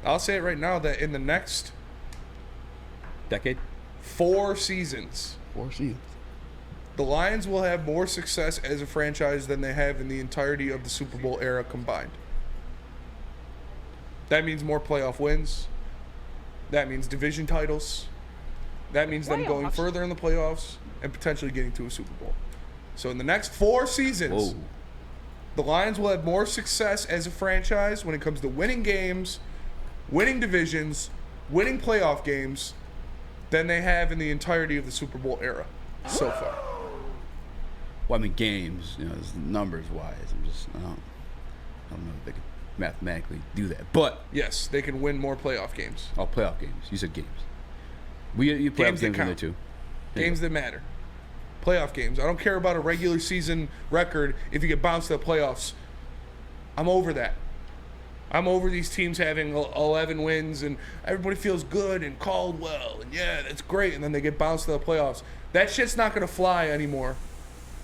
I'll say it right now that in the next decade, 4 seasons, the Lions will have more success as a franchise than they have in the entirety of the Super Bowl era combined. That means more playoff wins. That means division titles. That means them going further in the playoffs and potentially getting to a Super Bowl. So in the next 4 seasons, the Lions will have more success as a franchise when it comes to winning games, winning divisions, winning playoff games than they have in the entirety of the Super Bowl era so far. Well, I mean, games, numbers-wise, I don't know if they can mathematically do that. But yes, they can win more playoff games. Oh, playoff games. You said games. You play games in there too. Games that matter. Playoff games. I don't care about a regular season record if you get bounced to the playoffs. I'm over that. I'm over these teams having 11 wins and everybody feels good and Caldwell and yeah, that's great, and then they get bounced to the playoffs. That shit's not going to fly anymore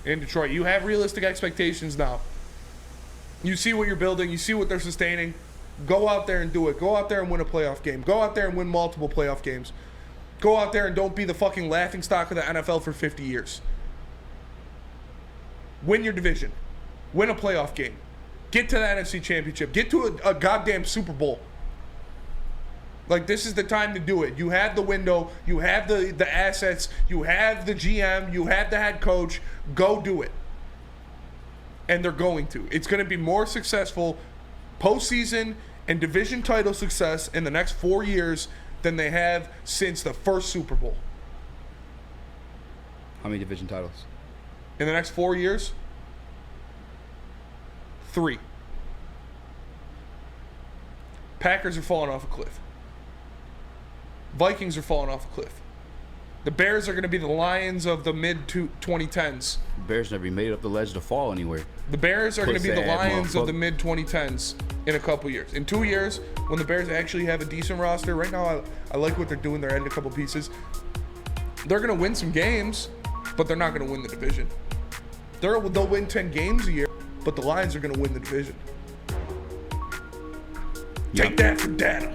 in Detroit. You have realistic expectations now. You see what you're building. You see what they're sustaining. Go out there and do it. Go out there and win a playoff game. Go out there and win multiple playoff games. Go out there and don't be the fucking laughingstock of the NFL for 50 years. Win your division. Win a playoff game. Get to the NFC Championship. Get to a goddamn Super Bowl. Like, this is the time to do it. You have the window. You have the assets. You have the GM. You have the head coach. Go do it. And they're going to. It's going to be more successful postseason and division title success in the next 4 years than they have since the first Super Bowl. How many division titles? In the next 4 years? 3. Packers are falling off a cliff. Vikings are falling off a cliff. The Bears are going to be the Lions of the mid-2010s. The Bears never made it up the ledge to fall anywhere. The Bears are going to be the Lions of the mid-2010s in a couple years. In 2 years, when the Bears actually have a decent roster, right now I like what they're doing. They're adding a couple pieces. They're going to win some games, but they're not going to win the division. They'll win 10 games a year, but the Lions are going to win the division. Take that for data.